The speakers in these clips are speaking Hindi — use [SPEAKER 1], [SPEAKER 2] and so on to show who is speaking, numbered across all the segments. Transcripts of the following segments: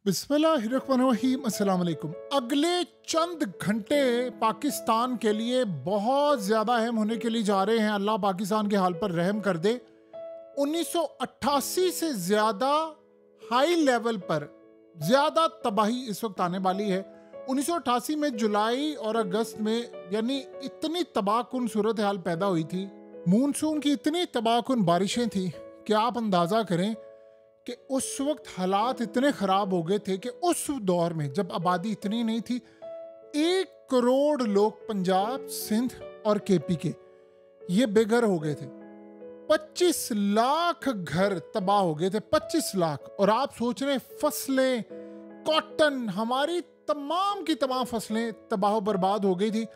[SPEAKER 1] बिस्मिल्लाहिर्रहमानिर्रहीम, अस्सलाम वालेकुम। अगले चंद घंटे पाकिस्तान के लिए बहुत ज़्यादा अहम होने के लिए जा रहे हैं। अल्लाह पाकिस्तान के हाल पर रहम कर दे। 1988 से ज़्यादा हाई लेवल पर ज़्यादा तबाही इस वक्त आने वाली है। 1988 में जुलाई और अगस्त में यानी इतनी तबाहकुन सूरत हाल पैदा हुई थी, मानसून की इतनी तबाहकुन बारिशें थी कि आप अंदाज़ा करें कि उस वक्त हालात इतने ख़राब हो गए थे कि उस दौर में जब आबादी इतनी नहीं थी, 1 करोड़ लोग पंजाब, सिंध और केपी के ये बेघर हो गए थे। 25 लाख घर तबाह हो गए थे, 25 लाख। और आप सोच रहे हैं फसलें, कॉटन, हमारी तमाम की तमाम फसलें तबाह बर्बाद हो गई थी।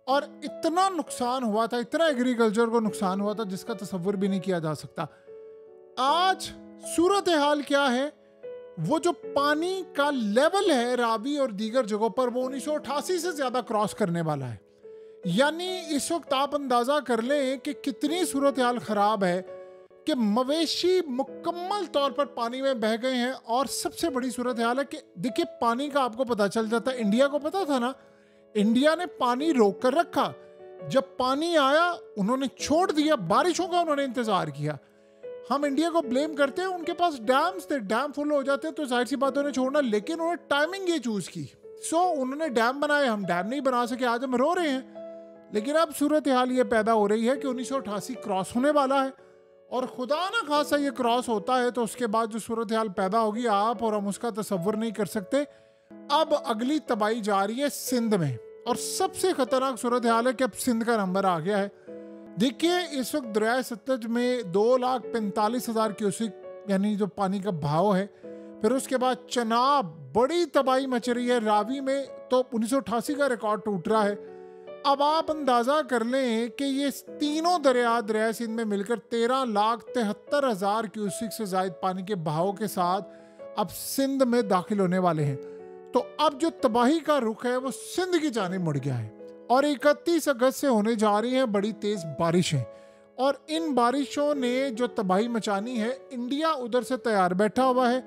[SPEAKER 1] और इतना नुकसान हुआ था, इतना एग्रीकल्चर को नुकसान हुआ था जिसका तसव्वुर भी नहीं किया जा सकता। आज सूरत हाल क्या है? वो जो पानी का लेवल है रावी और दीगर जगहों पर, वो 1988 से ज्यादा क्रॉस करने वाला है। यानी इस वक्त आप अंदाजा कर लें कि कितनी सूरत हाल खराब है कि मवेशी मुकम्मल तौर पर पानी में बह गए हैं। और सबसे बड़ी सूरत हाल है कि देखिए, पानी का आपको पता चल जाता है। इंडिया को पता था ना, इंडिया ने पानी रोक कर रखा। जब पानी आया उन्होंने छोड़ दिया, बारिशों का उन्होंने इंतजार किया। हम इंडिया को ब्लेम करते हैं, उनके पास डैम्स थे, डैम फुल हो जाते हैं तो जाहिर सी बात उन्हें छोड़ना, लेकिन उन्होंने टाइमिंग ये चूज की। उन्होंने डैम बनाए, हम डैम नहीं बना सके, आज हम रो रहे हैं। लेकिन अब सूरत हाल ये पैदा हो रही है कि 1988 क्रॉस होने वाला है। और खुदा ना खासा ये क्रॉस होता है तो उसके बाद जो सूरत हाल पैदा होगी, आप और हम उसका तसव्वुर नहीं कर सकते। अब अगली तबाही जा रही है सिंध में, और सबसे खतरनाक सूरत हाल है कि अब सिंध का नंबर आ गया है। देखिए, इस वक्त दरिया सतलज में 2,45,000 क्यूसिक यानी जो पानी का भाव है। फिर उसके बाद चनाब, बड़ी तबाही मच रही है। रावी में तो 1988 का रिकॉर्ड टूट रहा है। अब आप अंदाजा कर लें कि ये तीनों दरिया सिंध में मिलकर 13,73,000 क्यूसिक से ज्यादा पानी के बहाव के साथ अब सिंध में दाखिल होने वाले हैं। तो अब जो तबाही का रुख है वो सिंध की जानिब मुड़ गया है। और 31 अगस्त से होने जा रही हैं बड़ी तेज बारिशें। और इन बारिशों ने जो तबाही मचानी है, इंडिया उधर से तैयार बैठा हुआ है।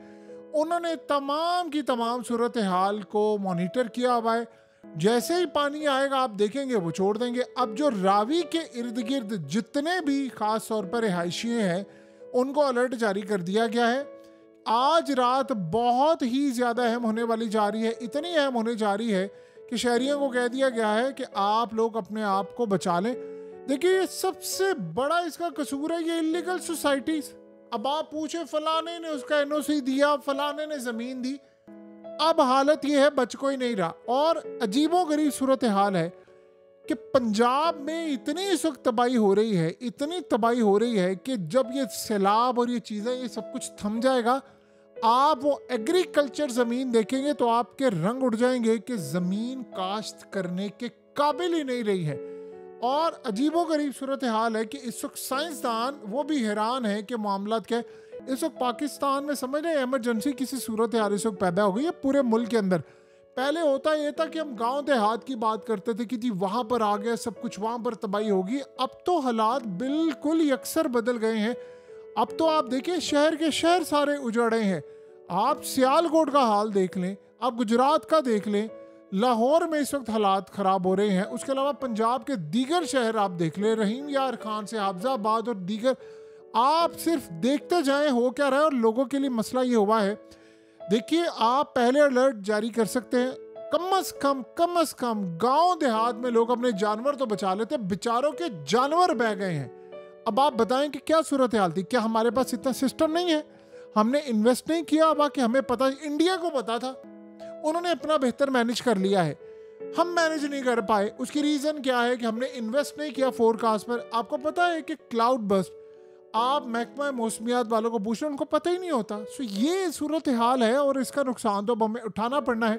[SPEAKER 1] उन्होंने तमाम की तमाम सूरत हाल को मॉनिटर किया हुआ है। जैसे ही पानी आएगा आप देखेंगे वो छोड़ देंगे। अब जो रावी के इर्द गिर्द जितने भी खास तौर पर रिहायशी हैं, उनको अलर्ट जारी कर दिया गया है। आज रात बहुत ही ज़्यादा अहम होने वाली जा रही है। इतनी अहम होने जा रही है कि शहरियों को कह दिया गया है कि आप लोग अपने आप को बचा लें। देखिए, सबसे बड़ा इसका कसूर है ये इलीगल सोसाइटीज। अब आप पूछे फलाने ने उसका एनओसी दिया, फलाने ने जमीन दी। अब हालत ये है, बच कोई नहीं रहा। और अजीबोगरीब सूरत हाल है कि पंजाब में इतनी इस वक्त तबाही हो रही है, इतनी तबाही हो रही है कि जब ये सैलाब और ये चीज़ें, ये सब कुछ थम जाएगा, आप वो एग्रीकल्चर ज़मीन देखेंगे तो आपके रंग उड़ जाएंगे कि ज़मीन काश्त करने के काबिल ही नहीं रही है। और अजीबोगरीब सूरत हाल है कि इस वक्त साइंसदान वो भी हैरान है कि मामला क्या है। इस वक्त पाकिस्तान में समझ रहे एमरजेंसी किसी सूरत हाल इस वक्त पैदा हो गई है पूरे मुल्क के अंदर। पहले होता ये था कि हम गांव देहात की बात करते थे कि जी वहाँ पर आ गया सब कुछ, वहाँ पर तबाही होगी। अब तो हालात बिल्कुल ही अक्सर बदल गए हैं। अब तो आप देखिए, शहर के शहर सारे उजड़े हैं। आप सियालकोट का हाल देख लें, आप गुजरात का देख लें, लाहौर में इस वक्त हालात ख़राब हो रहे हैं। उसके अलावा पंजाब के दीगर शहर आप देख लें, रहीम यार खान से हाफजाबाद और दीगर, आप सिर्फ देखते जाएं हो क्या रहा है। और लोगों के लिए मसला ये हुआ है, देखिए, आप पहले अलर्ट जारी कर सकते हैं। कम अज कम गांव देहात में लोग अपने जानवर तो बचा लेते, बेचारों के जानवर बह गए हैं। अब आप बताएं कि क्या सूरत हाल थी? क्या हमारे पास इतना सिस्टम नहीं है? हमने इन्वेस्ट नहीं किया हुआ कि हमें पता? इंडिया को पता था, उन्होंने अपना बेहतर मैनेज कर लिया है, हम मैनेज नहीं कर पाए। उसकी रीज़न क्या है कि हमने इन्वेस्ट नहीं किया फोरकास्ट पर। आपको पता है कि क्लाउड बस्ट, आप महकमा मौसमियात वालों को पूछ रहे, उनको पता ही नहीं होता। ये सूरत हाल है और इसका नुकसान तो हमें उठाना पड़ना है।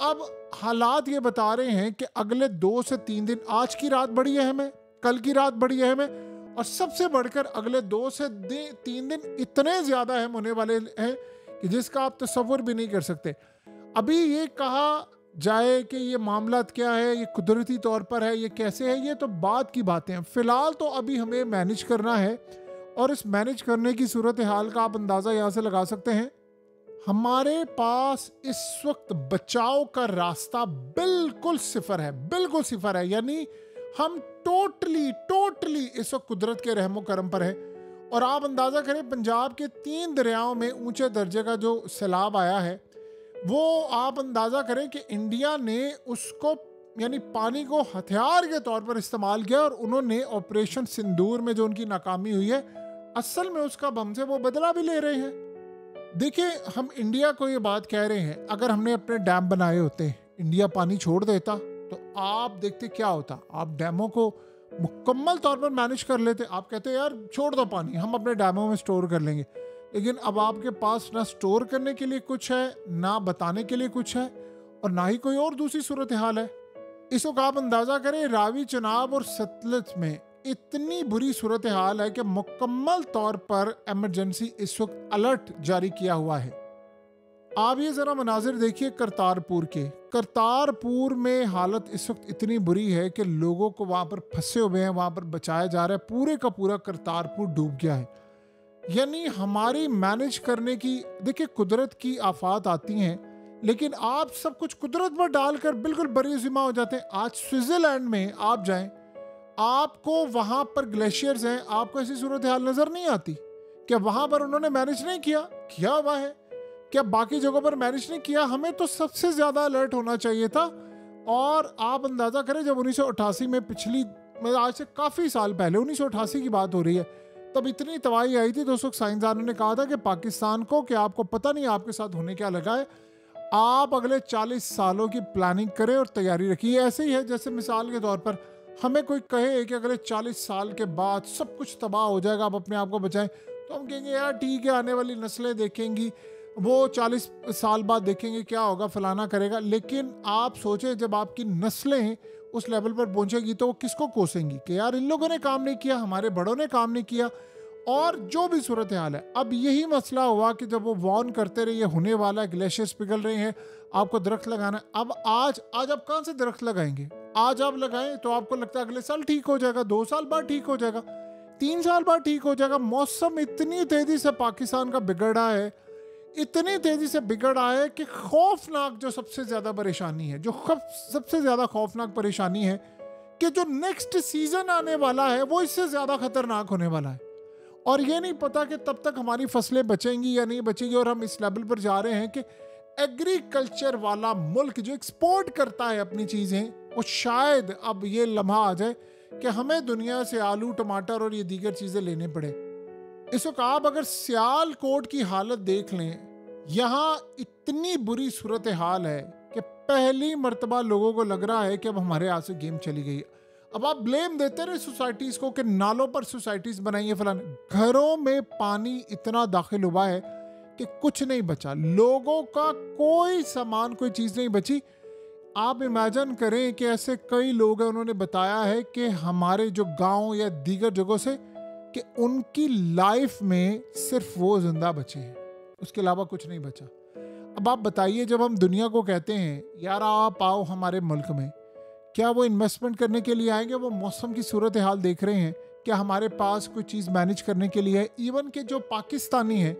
[SPEAKER 1] अब हालात ये बता रहे हैं कि अगले 2 से 3 दिन, आज की रात बड़ी अहम है, कल की रात बड़ी अहम है, और सबसे बढ़कर अगले 2 से 3 दिन इतने ज़्यादा अहम होने वाले हैं कि जिसका आप तसव्वुर भी नहीं कर सकते। अभी ये कहा जाए कि ये मामला क्या है, ये कुदरती तौर पर है, ये कैसे है, ये तो बाद की बातें हैं। फ़िलहाल तो अभी हमें मैनेज करना है। और इस मैनेज करने की सूरत हाल का आप अंदाज़ा यहाँ से लगा सकते हैं। हमारे पास इस वक्त बचाव का रास्ता बिल्कुल सिफर है, बिल्कुल सिफर है। यानी हम टोटली इस वक्त कुदरत के रहमो करम पर है। और आप अंदाजा करें, पंजाब के 3 दरियाओं में ऊंचे दर्जे का जो सैलाब आया है, वो आप अंदाजा करें कि इंडिया ने उसको यानी पानी को हथियार के तौर पर इस्तेमाल किया। और उन्होंने ऑपरेशन सिंदूर में जो उनकी नाकामी हुई है, असल में उसका हमसे वो बदला भी ले रहे हैं। देखिए, हम इंडिया को ये बात कह रहे हैं, अगर हमने अपने डैम बनाए होते, इंडिया पानी छोड़ देता, तो आप देखते क्या होता। आप डैमों को मुकम्मल तौर पर मैनेज कर लेते। आप कहते यार छोड़ दो पानी, हम अपने डैमों में स्टोर कर लेंगे। लेकिन अब आपके पास ना स्टोर करने के लिए कुछ है, ना बताने के लिए कुछ है, और ना ही कोई और दूसरी सूरत हाल है। इस वक्त आप अंदाजा करें, रावी, चनाब और सतलज में इतनी बुरी सूरत हाल है कि मुकम्मल तौर पर इमरजेंसी इस वक्त अलर्ट जारी किया हुआ है। आप ये जरा मनाजिर देखिए करतारपुर के। करतारपुर में हालत इस वक्त इतनी बुरी है कि लोगों को वहां पर फंसे हुए हैं, वहां पर बचाया जा रहा है। पूरे का पूरा करतारपुर डूब गया है। यानी हमारी मैनेज करने की, देखिए कुदरत की आफात आती हैं, लेकिन आप सब कुछ कुदरत पर डालकर बिल्कुल बरीज़िमा हो जाते हैं। आज स्विट्जरलैंड में आप जाएं, आपको वहां पर ग्लेशियर्स हैं, आपको ऐसी सूरत हाल नजर नहीं आती। क्या वहां पर उन्होंने मैनेज नहीं किया हुआ है? क्या बाकी जगहों पर मैनेज नहीं किया? हमें तो सबसे ज्यादा अलर्ट होना चाहिए था। और आप अंदाजा करें, जब 1988 में मतलब आज से काफी साल पहले 1988 की बात हो रही है, तब इतनी तबाही आई थी। तो उस वक्त साइंसदानों ने कहा था कि पाकिस्तान को, कि आपको पता नहीं आपके साथ होने क्या लगा है, आप अगले 40 सालों की प्लानिंग करें और तैयारी रखिए। ऐसे ही है जैसे मिसाल के तौर पर हमें कोई कहे कि अगले 40 साल के बाद सब कुछ तबाह हो जाएगा, आप अपने आप को बचाएं, तो हम कहेंगे यार ठीक है, आने वाली नस्लें देखेंगी, वो 40 साल बाद देखेंगे क्या होगा, फलाना करेगा। लेकिन आप सोचें, जब आपकी नस्लें उस लेवल पर पहुंचेगी तो वो किसको कोसेंगी कि यार इन लोगों ने काम नहीं किया, हमारे बड़ों ने काम नहीं किया। और जो भी सूरत हाल है, अब यही मसला हुआ कि जब वो वार्न करते रहे ये होने वाला है, ग्लेशियर्स पिघल रहे हैं, आपको दरख्त लगाना है। अब आज आप कहाँ से दरख्त लगाएंगे? आज आप लगाएं तो आपको लगता है अगले साल ठीक हो जाएगा, 2 साल बाद ठीक हो जाएगा, 3 साल बाद ठीक हो जाएगा। मौसम इतनी तेजी से पाकिस्तान का बिगड़ा है, इतनी तेजी से बिगड़ा है कि खौफनाक, जो सबसे ज्यादा परेशानी है, जो सबसे ज्यादा खौफनाक परेशानी है कि जो नेक्स्ट सीजन आने वाला है वो इससे ज्यादा खतरनाक होने वाला है। और ये नहीं पता कि तब तक हमारी फसलें बचेंगी या नहीं बचेंगी। और हम इस लेवल पर जा रहे हैं कि एग्रीकल्चर वाला मुल्क जो एक्सपोर्ट करता है अपनी चीजें, वो शायद अब ये लम्हा आ जाए कि हमें दुनिया से आलू, टमाटर और ये दीगर चीजें लेने पड़े। इस वक्त आप अगर सियालकोट की हालत देख लें, यहाँ इतनी बुरी सूरत हाल है कि पहली मर्तबा लोगों को लग रहा है कि अब हमारे यहाँ से गेम चली गई। अब आप ब्लेम देते रहे सोसाइटीज को कि नालों पर सोसाइटीज बनाइए फलाने। घरों में पानी इतना दाखिल हुआ है कि कुछ नहीं बचा, लोगों का कोई सामान, कोई चीज नहीं बची। आप इमेजिन करें कि ऐसे कई लोग हैं, उन्होंने बताया है कि हमारे जो गांव या दीगर जगहों से, कि उनकी लाइफ में सिर्फ वो जिंदा बचे हैं, उसके अलावा कुछ नहीं बचा। अब आप बताइए, जब हम दुनिया को कहते हैं यार आप आओ हमारे मुल्क में, क्या वो इन्वेस्टमेंट करने के लिए आएंगे? वो मौसम की सूरत हाल देख रहे हैं, क्या हमारे पास कोई चीज़ मैनेज करने के लिए है? इवन के जो पाकिस्तानी हैं,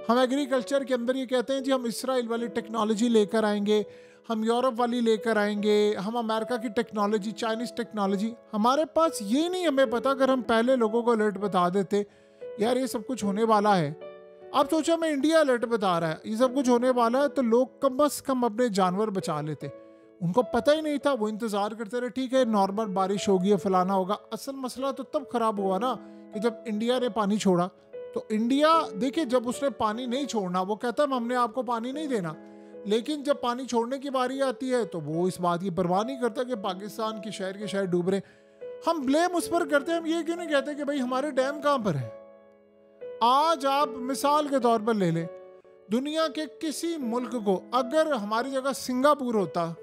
[SPEAKER 1] हम एग्रीकल्चर के अंदर ये कहते हैं जी हम इसराइल वाली टेक्नोलॉजी लेकर आएंगे, हम यूरोप वाली लेकर आएंगे, हम अमेरिका की टेक्नोलॉजी, चाइनीज़ टेक्नोलॉजी। हमारे पास ये नहीं हमें पता। अगर हम पहले लोगों को अलर्ट बता देते यार ये सब कुछ होने वाला है, आप सोचो हमें इंडिया अलर्ट बता रहा है ये सब कुछ होने वाला है, तो लोग कम से कम अपने जानवर बचा लेते। उनको पता ही नहीं था, वो इंतजार करते रहे, ठीक है नॉर्मल बारिश होगी या फलाना होगा। असल मसला तो तब खराब हुआ ना कि जब इंडिया ने पानी छोड़ा। तो इंडिया देखिए, जब उसने पानी नहीं छोड़ना, वो कहता है हमने आपको पानी नहीं देना, लेकिन जब पानी छोड़ने की बारी आती है तो वो इस बात की परवाह नहीं करता कि पाकिस्तान के शहर डूब रहे। हम ब्लेम उस पर करते हैं, हम ये क्यों नहीं कहते कि भाई हमारे डैम कहाँ पर है। आज आप मिसाल के तौर पर ले लें, दुनिया के किसी मुल्क को अगर हमारी जगह सिंगापुर होता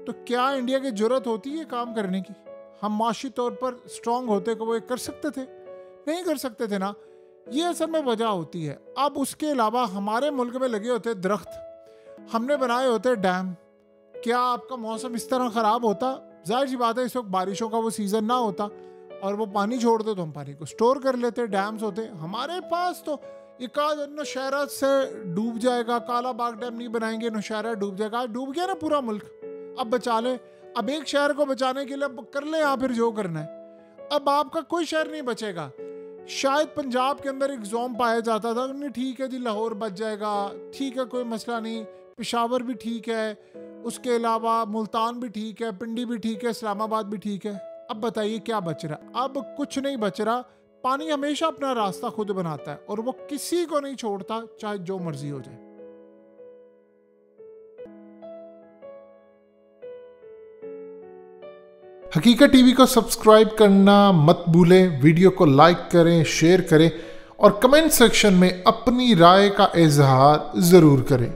[SPEAKER 1] तो क्या इंडिया की जरूरत होती है काम करने की? हम माशी तौर पर स्ट्रांग होते को वो कर सकते थे? नहीं कर सकते थे ना। ये असल में वजह होती है। अब उसके अलावा हमारे मुल्क में लगे होते दरख्त, हमने बनाए होते डैम, क्या आपका मौसम इस तरह ख़राब होता? जाहिर सी बात है इस वक्त बारिशों का वो सीज़न ना होता और वो पानी छोड़ दे तो हम पानी को स्टोर कर लेते, डैम्स होते हमारे पास। तो ये कहा नौशहरा से डूब जाएगा, काला बाग डैम नहीं बनाएंगे नौशहरा डूब जाएगा। आज डूब गया ना पूरा मुल्क, अब बचा ले। अब एक शहर को बचाने के लिए अब कर ले यहाँ फिर जो करना है। अब आपका कोई शहर नहीं बचेगा। शायद पंजाब के अंदर एक जोम पाया जाता था, नहीं ठीक है जी लाहौर बच जाएगा, ठीक है कोई मसला नहीं, पेशावर भी ठीक है, उसके अलावा मुल्तान भी ठीक है, पिंडी भी ठीक है, इस्लामाबाद भी ठीक है। अब बताइए क्या बच रहा? अब कुछ नहीं बच रहा। पानी हमेशा अपना रास्ता खुद बनाता है और वो किसी को नहीं छोड़ता, चाहे जो मर्जी हो जाए। हकीकत टीवी को सब्सक्राइब करना मत भूलें, वीडियो को लाइक करें, शेयर करें और कमेंट सेक्शन में अपनी राय का इजहार ज़रूर करें।